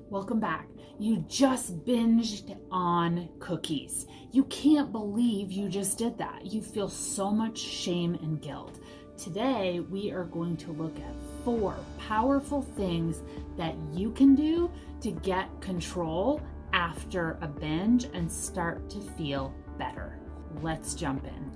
Welcome back. You just binged on cookies. You can't believe you just did that. You feel so much shame and guilt. Today, we are going to look at 4 powerful things that you can do to get control after a binge and start to feel better. Let's jump in.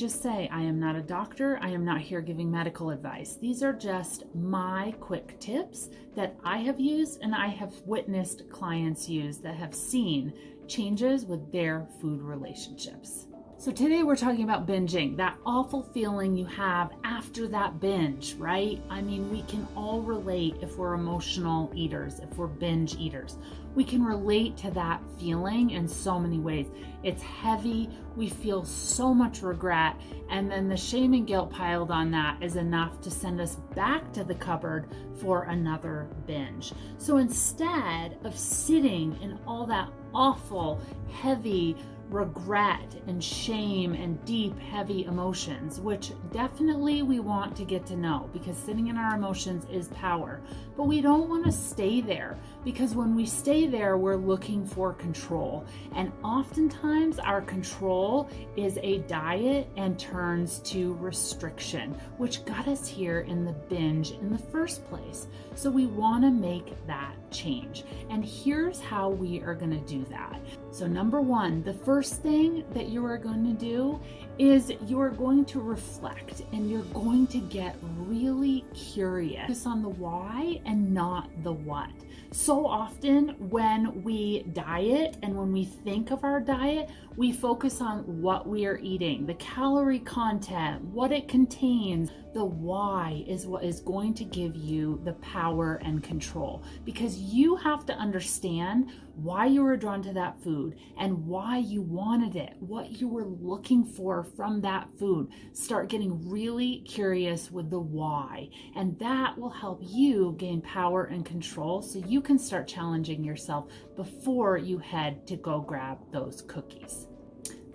Say, I am not a doctor. I am not here giving medical advice. These are just my quick tips that I have used and I have witnessed clients use that have seen changes with their food relationships. So today we're talking about binging, that awful feeling you have after that binge, right? I mean, we can all relate if we're emotional eaters, if we're binge eaters. We can relate to that feeling in so many ways. It's heavy, we feel so much regret, and then the shame and guilt piled on that is enough to send us back to the cupboard for another binge. So instead of sitting in all that awful, heavy regret and shame and deep, heavy emotions, which definitely we want to get to know, because sitting in our emotions is power. But we don't want to stay there, because when we stay there, we're looking for control. And oftentimes our control is a diet and turns to restriction, which got us here in the binge in the first place. So we want to make that change. And here's how we are going to do that. So number 1, the first thing that you are going to do is you are going to reflect and you're going to get really curious. Focus on the why and not the what. So often when we diet and when we think of our diet, we focus on what we are eating, the calorie content, what it contains. The why is what is going to give you the power and control, because you have to understand why you were drawn to that food and why you wanted it, what you were looking for from that food. Start getting really curious with the why, and that will help you gain power and control so you can start challenging yourself before you head to go grab those cookies.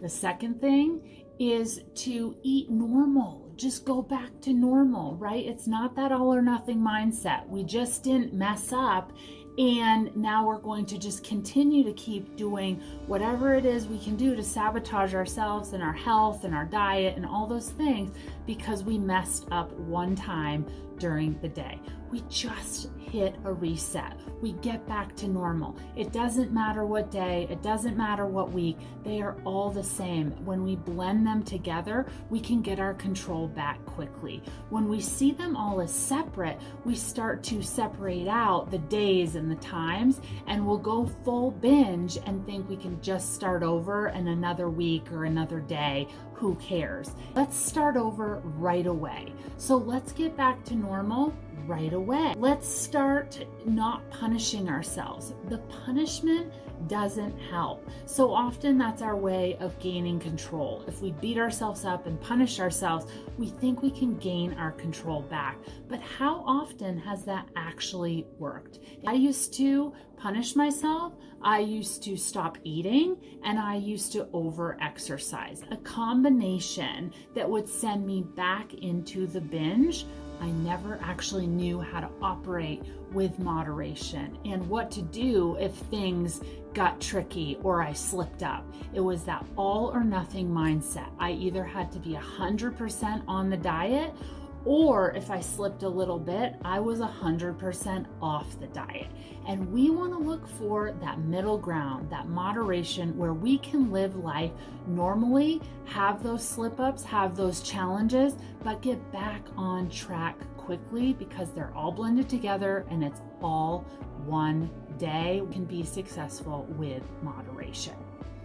The second thing is to eat normal. Just go back to normal, right? It's not that all or nothing mindset. We just didn't mess up, and now we're going to just continue to keep doing whatever it is we can do to sabotage ourselves and our health and our diet and all those things because we messed up one time during the day. We just hit a reset. We get back to normal. It doesn't matter what day, it doesn't matter what week, they are all the same. When we blend them together, we can get our control back quickly. When we see them all as separate, we start to separate out the days and the times, and we'll go full binge and think we can just start over in another week or another day. Who cares? Let's start over right away. So let's get back to normal right away. Let's start not punishing ourselves. The punishment doesn't help. So often that's our way of gaining control. If we beat ourselves up and punish ourselves, we think we can gain our control back. But how often has that actually worked? I used to punish myself, I used to stop eating, and I used to over-exercise. A combination that would send me back into the binge. I never actually knew how to operate with moderation and what to do if things got tricky or I slipped up. It was that all or nothing mindset. I either had to be 100% on the diet, or if I slipped a little bit, I was 100% off the diet. And we want to look for that middle ground, that moderation where we can live life normally, have those slip-ups, have those challenges, but get back on track quickly because they're all blended together and it's all one day. We can be successful with moderation.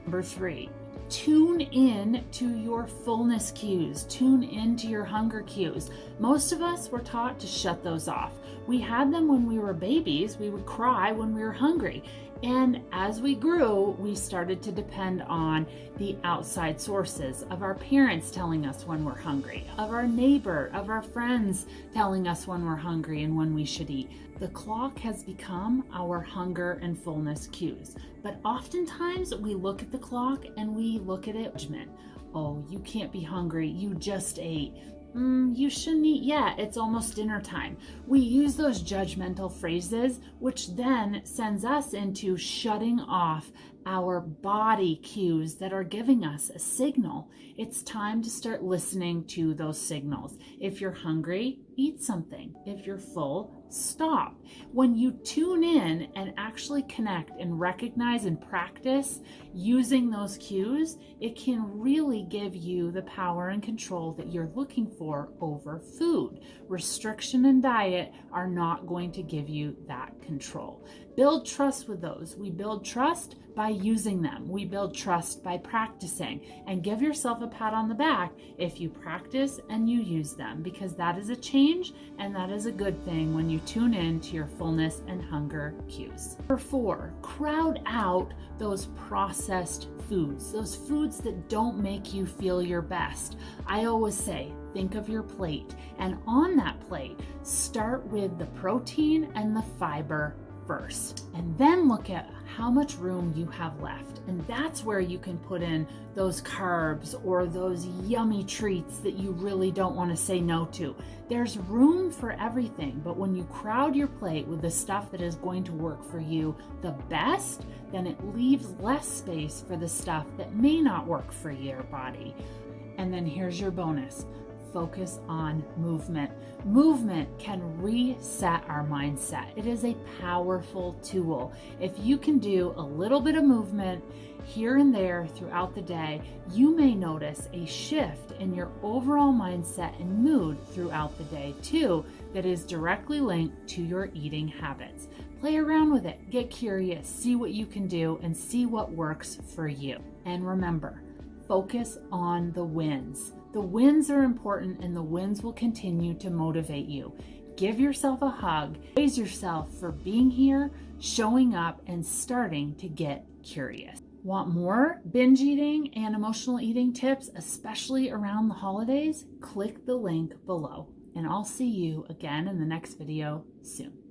Number 3. Tune in to your fullness cues. Tune into your hunger cues. Most of us were taught to shut those off. We had them when we were babies. We would cry when we were hungry. And as we grew, we started to depend on the outside sources of our parents telling us when we're hungry, of our neighbor, of our friends telling us when we're hungry and when we should eat. The clock has become our hunger and fullness cues. But oftentimes we look at the clock and we look at it, judgment. Oh, you can't be hungry. You just ate. You shouldn't eat yet. It's almost dinner time. We use those judgmental phrases, which then sends us into shutting off our body cues that are giving us a signal. It's time to start listening to those signals. If you're hungry, eat something. If you're full, stop. When you tune in and actually connect and recognize and practice using those cues, it can really give you the power and control that you're looking for over food. Restriction and diet are not going to give you that control. Build trust with those. We build trust by using them. We build trust by practicing, and give yourself a pat on the back if you practice and you use them, because that is a change and that is a good thing when you tune in to your fullness and hunger cues. Number 4, crowd out those processed foods, those foods that don't make you feel your best. I always say, think of your plate, and on that plate, start with the protein and the fiber first, and then look at how much room you have left. And that's where you can put in those carbs or those yummy treats that you really don't want to say no to. There's room for everything, but when you crowd your plate with the stuff that is going to work for you the best, then it leaves less space for the stuff that may not work for your body. And then here's your bonus. Focus on movement. Movement can reset our mindset. It is a powerful tool. If you can do a little bit of movement here and there throughout the day, you may notice a shift in your overall mindset and mood throughout the day too, that is directly linked to your eating habits. Play around with it, get curious, see what you can do, and see what works for you. And remember, focus on the wins. The wins are important, and the wins will continue to motivate you. Give yourself a hug. Praise yourself for being here, showing up, and starting to get curious. Want more binge eating and emotional eating tips, especially around the holidays? Click the link below, and I'll see you again in the next video soon.